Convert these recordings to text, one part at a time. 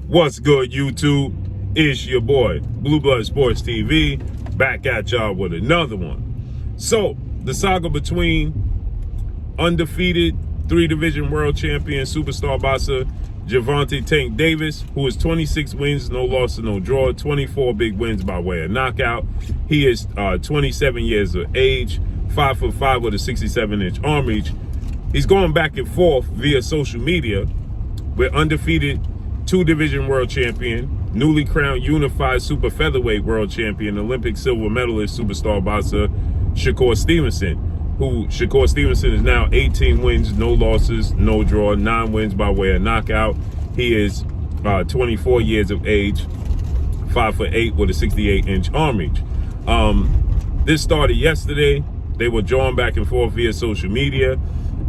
What's good, YouTube? It's your boy, Blue Blood Sports TV, back at y'all with another one. So, the saga between undefeated three-division world champion superstar boxer Gervonta Tank Davis, who is 26 wins, no loss, no draw, 24 big wins by way of knockout. He is 27 years of age, 5'5" with a 67-inch arm reach. He's going back and forth via social media with undefeated two-division world champion, newly crowned unified super featherweight world champion, Olympic silver medalist, superstar boxer Shakur Stevenson, who Shakur Stevenson is now 18 wins, no losses, no draw, 9 wins by way of knockout. He is 24 years of age, 5'8" with a 68-inch arm reach. This started yesterday. They were drawn back and forth via social media,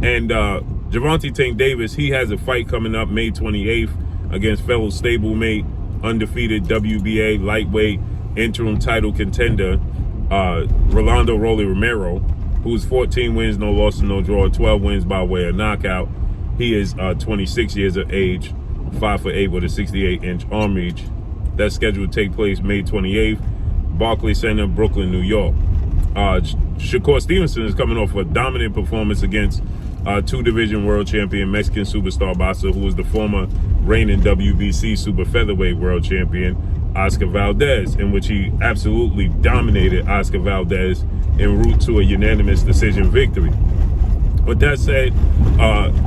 and Gervonta Tank Davis, he has a fight coming up May 28th against fellow stablemate, undefeated WBA lightweight interim title contender, Rolando Rolly Romero, who's 14 wins, no loss, no draw, 12 wins by way of knockout. He is 26 years of age, 5'8" with a 68-inch arm reach. That's scheduled to take place May 28th, Barclays Center, Brooklyn, New York. Shakur Stevenson is coming off a dominant performance against two-division world champion, Mexican superstar boxer, who was the former reigning WBC super featherweight world champion, Oscar Valdez, in which he absolutely dominated Oscar Valdez en route to a unanimous decision victory. With that said,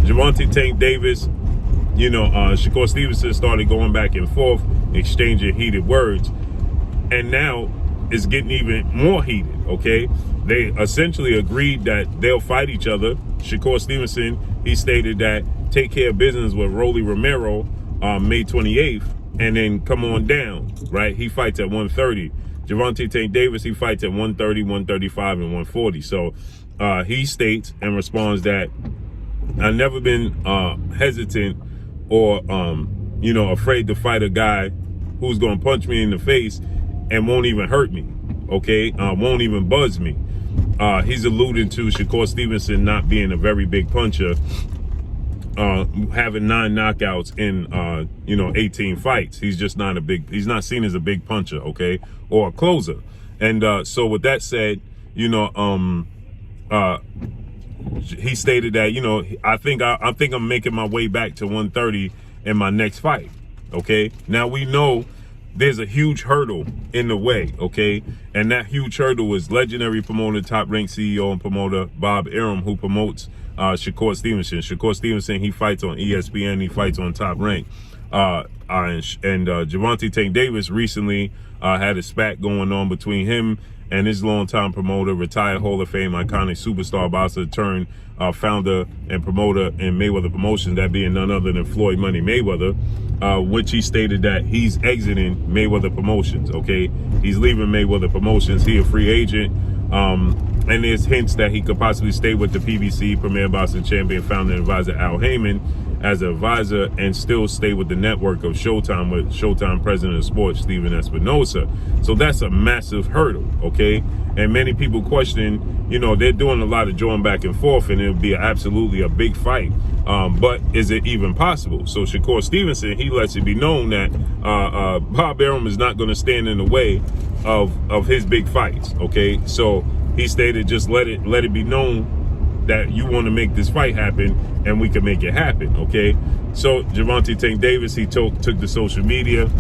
Gervonta Tank Davis, Shakur Stevenson started going back and forth, exchanging heated words, and now it's getting even more heated, okay? They essentially agreed that they'll fight each other. Shakur Stevenson, he stated that take care of business with Rolly Romero May 28th, and then come on down, right? He fights at 130. Gervonta Tank Davis, he fights at 130, 135, and 140. So he states and responds that I've never been hesitant or, afraid to fight a guy who's going to punch me in the face and won't even hurt me, okay? Won't even buzz me. He's alluding to Shakur Stevenson not being a very big puncher, having 9 knockouts in 18 fights. He's just not he's not seen as a big puncher, okay, or a closer. And so with that said, he stated that I think I'm making my way back to 130 in my next fight, okay? Now we know there's a huge hurdle in the way, okay? And that huge hurdle is legendary promoter, top-ranked CEO and promoter Bob Arum, who promotes Shakur Stevenson. Shakur Stevenson, he fights on ESPN, he fights on Top Rank. And Gervonta Tank Davis recently had a spat going on between him and his longtime promoter, retired Hall of Fame iconic superstar boxer turned founder and promoter in Mayweather Promotions, that being none other than Floyd Money Mayweather, which he stated that he's exiting Mayweather Promotions, okay? He's leaving Mayweather Promotions. He a free agent. And there's hints that he could possibly stay with the PBC, Premier Boxing Champion founder and advisor Al Heyman, as an advisor, and still stay with the network of Showtime with Showtime president of sports, Steven Espinosa. So that's a massive hurdle, okay? And many people question, they're doing a lot of drawing back and forth, and it'll be absolutely a big fight. But is it even possible? So Shakur Stevenson, he lets it be known that Bob Arum is not going to stand in the way of his big fights, okay? So he stated, just let it be known that you want to make this fight happen, and we can make it happen, okay? So Gervonta Tank Davis, he took to social media,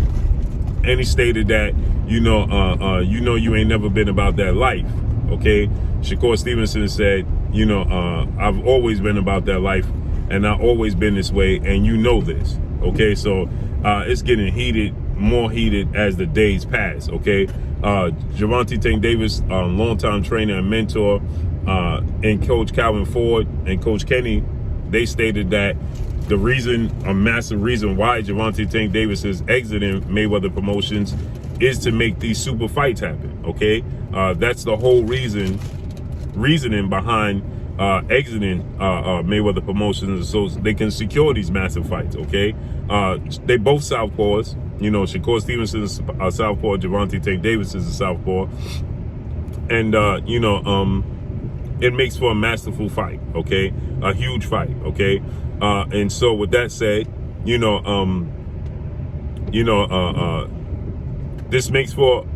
and he stated that, you ain't never been about that life, okay? Shakur Stevenson said, I've always been about that life, and I've always been this way, and you know this, okay? So it's getting heated, more heated as the days pass, okay? Gervonta Tank Davis, longtime trainer and mentor, and Coach Calvin Ford and Coach Kenny, they stated that a massive reason why Gervonta Tank Davis is exiting Mayweather Promotions is to make these super fights happen, okay? That's the whole reasoning behind exiting Mayweather Promotions, so they can secure these massive fights, okay? They both southpaws. Shakur Stevenson is a southpaw, Gervonta Tank Davis is a southpaw. And, it makes for a masterful fight, okay? A huge fight, okay? And so with that said, this makes for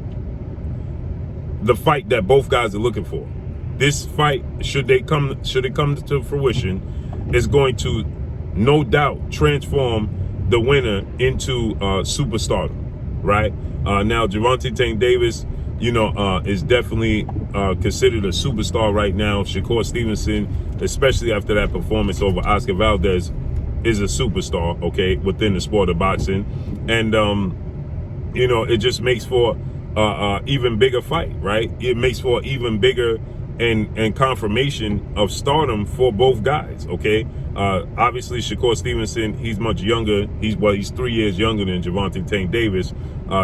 the fight that both guys are looking for. This fight, should it come to fruition, is going to no doubt transform the winner into superstardom, right? Now, Gervonta Tank Davis, is definitely considered a superstar right now. Shakur Stevenson, especially after that performance over Oscar Valdez, is a superstar, okay, within the sport of boxing. And, it just makes for even bigger fight, right? It makes for even bigger and confirmation of stardom for both guys, okay? Obviously, Shakur Stevenson, he's much younger. He's 3 years younger than Gervonta Tank Davis.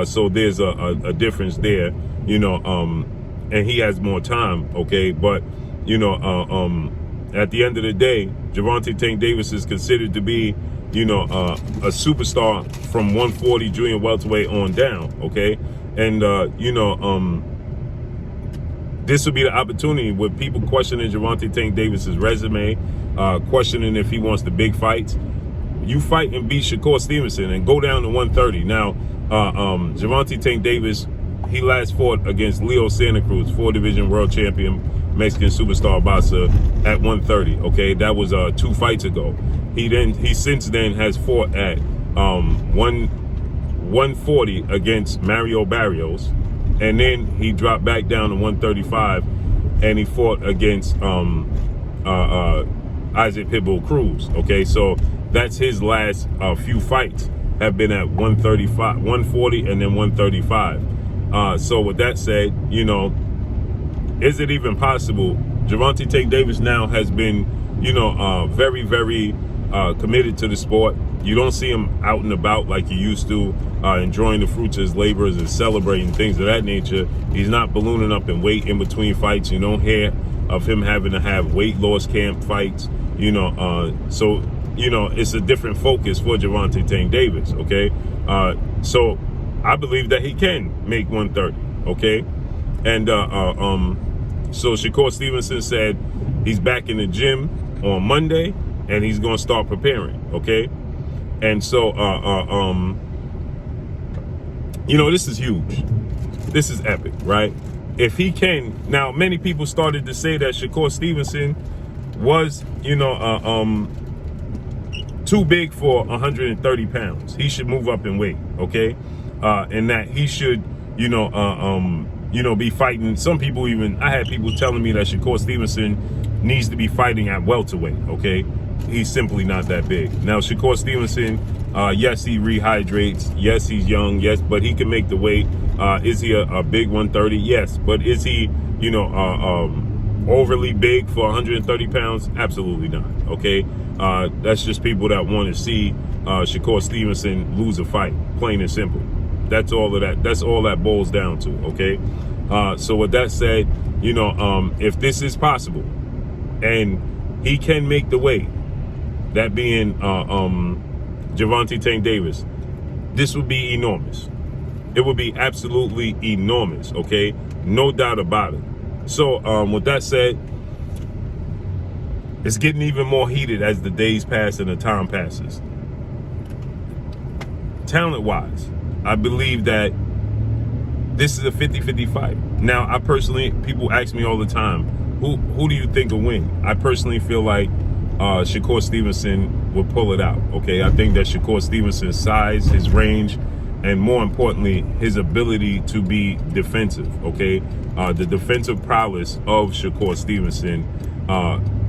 So there's a difference there, and he has more time, okay? But, at the end of the day, Gervonta Tank Davis is considered to be, a superstar from 140 junior welterweight on down, okay? And, this will be the opportunity with people questioning Gervonta Tank Davis's resume, questioning if he wants the big fights. You fight and beat Shakur Stevenson and go down to 130. Now, Gervonta Tank Davis, he last fought against Leo Santa Cruz, 4-division world champion, Mexican superstar boxer at 130. Okay, that was 2 fights ago. He since then has fought at 140 against Mario Barrios, and then he dropped back down to 135, and he fought against Isaac Pitbull Cruz. Okay, so that's his last few fights have been at 135, 140, and then 135. So with that said, is it even possible? Gervonta Tank Davis now has been, very, very committed to the sport. You don't see him out and about like he used to, enjoying the fruits of his labors and celebrating things of that nature. He's not ballooning up in weight in between fights. You don't hear of him having to have weight loss camp fights, so, it's a different focus for Gervonta Tank Davis, okay? So I believe that he can make 130, okay? And so Shakur Stevenson said he's back in the gym on Monday and he's going to start preparing, okay? And so, this is huge. This is epic, right? If he can, now many people started to say that Shakur Stevenson was, too big for 130 pounds. He should move up in weight, okay? And that he should, be fighting. Some people I had people telling me that Shakur Stevenson needs to be fighting at welterweight, okay? He's simply not that big. Now, Shakur Stevenson, yes, he rehydrates. Yes, he's young. Yes, but he can make the weight. Is he a big 130? Yes. But is he, overly big for 130 pounds? Absolutely not, okay? That's just people that want to see Shakur Stevenson lose a fight, plain and simple. That's all of that. That's all that boils down to, okay? So with that said, if this is possible and he can make the weight, that being Gervonta Tank Davis, this would be enormous. It would be absolutely enormous, okay? No doubt about it. So with that said, it's getting even more heated as the days pass and the time passes. Talent-wise, I believe that this is a 50-50 fight. Now, I personally, people ask me all the time, who do you think will win? I personally feel like Shakur Stevenson will pull it out, okay? I think that Shakur Stevenson's size, his range, and more importantly, his ability to be defensive, okay? The defensive prowess of Shakur Stevenson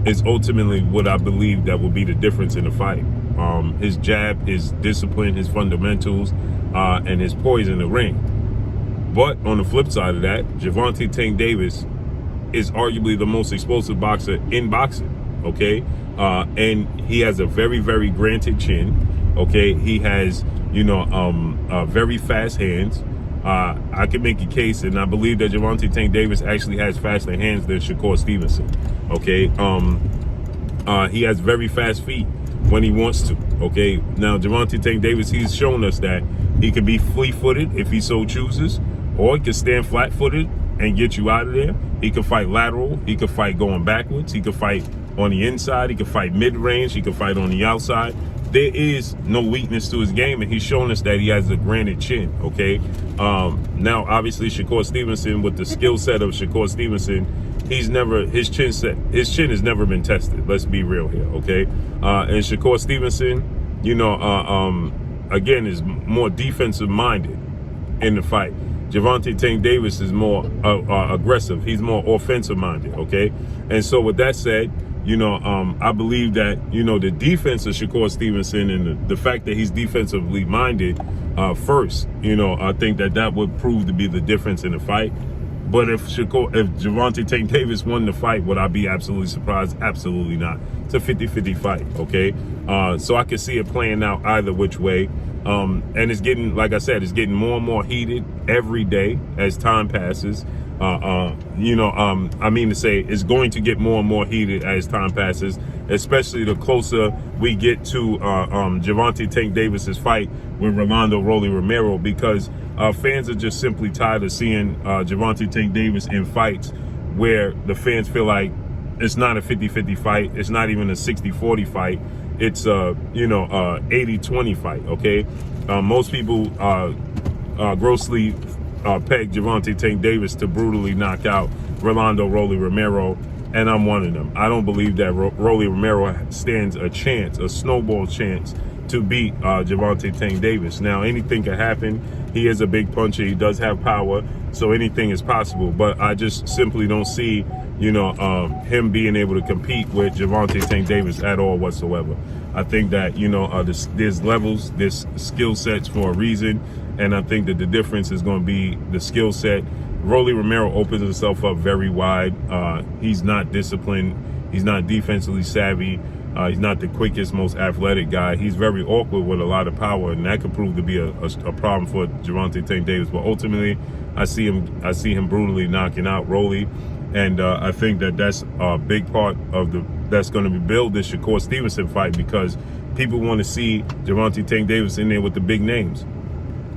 is ultimately what I believe that will be the difference in the fight. His jab, his discipline, his fundamentals, and his poise in the ring. But on the flip side of that, Gervonta Tank Davis is arguably the most explosive boxer in boxing, okay? And he has a very, very granted chin, okay? He has, very fast hands. I can make a case, and I believe that Gervonta Tank Davis actually has faster hands than Shakur Stevenson, okay? He has very fast feet when he wants to, okay? Now, Gervonta Tank Davis, he's shown us that he can be fleet-footed if he so chooses, or he can stand flat-footed and get you out of there. He can fight lateral. He can fight going backwards. He can fight on the inside. He can fight mid-range. He can fight on the outside. there is no weakness to his game, and he's shown us that he has a granite chin, okay? Now, obviously, Shakur Stevenson, with the skill set of Shakur Stevenson, his chin has never been tested. Let's be real here, okay? And Shakur Stevenson, again, is more defensive minded in the fight. Gervonta Tank Davis is more aggressive. He's more offensive minded, okay? And so with that said, I believe that, the defense of Shakur Stevenson and the fact that he's defensively minded first, I think that would prove to be the difference in the fight. But if Gervonta Tank Davis won the fight, would I be absolutely surprised? Absolutely not. It's a 50-50 fight, okay? So I can see it playing out either which way. And it's getting, like I said, it's getting more and more heated every day as time passes. I mean to say it's going to get more and more heated as time passes, especially the closer we get to Gervonta Tank Davis's fight with Rolando Rolly Romero, because fans are just simply tired of seeing Gervonta Tank Davis in fights where the fans feel like it's not a 50-50 fight. It's not even a 60-40 fight. It's a 80-20 fight, okay? Most people grossly peg Gervonta Tank Davis to brutally knock out Rolando Rolly Romero, and I'm one of them. I don't believe that Rolly Romero stands a chance, a snowball chance, to beat Gervonta Tank Davis. Now, anything can happen. He is a big puncher. He does have power, so anything is possible. But I just simply don't see, him being able to compete with Gervonta Tank Davis at all whatsoever. I think that, there's levels, there's skill sets for a reason, and I think that the difference is going to be the skill set. Rolly Romero opens himself up very wide. He's not disciplined. He's not defensively savvy. He's not the quickest, most athletic guy. He's very awkward with a lot of power, and that could prove to be a problem for Gervonta Tank Davis. But ultimately, I see him brutally knocking out Rolly, and I think that that's a big part of that's going to be built this Shakur Stevenson fight, because people want to see Gervonta Tank Davis in there with the big names,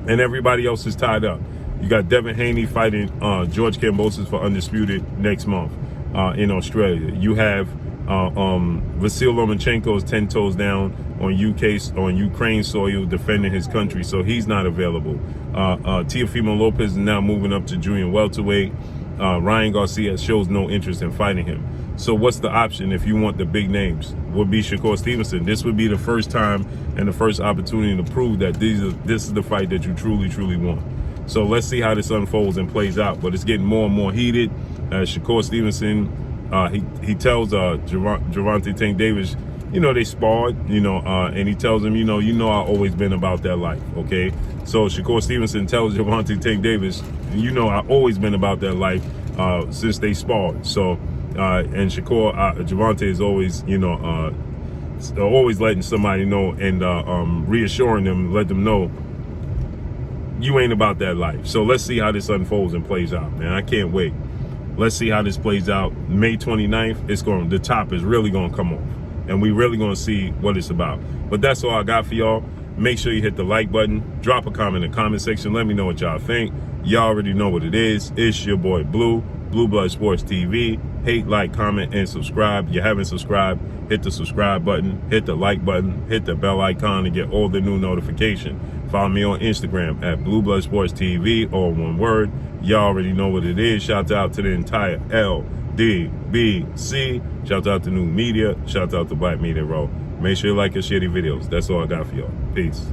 and everybody else is tied up. You got Devin Haney fighting George Kambosos for undisputed next month in Australia. You have Vasyl Lomachenko is 10 toes down on Ukraine soil defending his country, so he's not available. Teofimo Lopez is now moving up to junior welterweight. Ryan Garcia shows no interest in fighting him. So what's the option if you want the big names? Would be Shakur Stevenson. This would be the first time and the first opportunity to prove that this is the fight that you truly, truly want. So let's see how this unfolds and plays out. But it's getting more and more heated. Shakur Stevenson, he tells Gervonta Tank Davis, they sparred, and he tells him, I've always been about that life, okay? So Shakur Stevenson tells Gervonta Tank Davis, I've always been about that life since they sparred. So, and Gervonta is always, always letting somebody know and reassuring them, let them know, you ain't about that life. So let's see how this unfolds and plays out, man. I can't wait. Let's see how this plays out. May 29th, the top is really going to come off, and we really going to see what it's about. But that's all I got for y'all. Make sure you hit the like button. Drop a comment in the comment section. Let me know what y'all think. Y'all already know what it is. It's your boy Blue Blood Sports TV. Hate, like, comment, and subscribe. If you haven't subscribed, hit the subscribe button, hit the like button, hit the bell icon to get all the new notifications. Follow me on Instagram at Blue Blood Sports TV, all one word. Y'all already know what it is. Shout out to the entire LDBC. Shout out to New Media. Shout out to Black Media Row. Make sure you like and share the videos. That's all I got for y'all. Peace.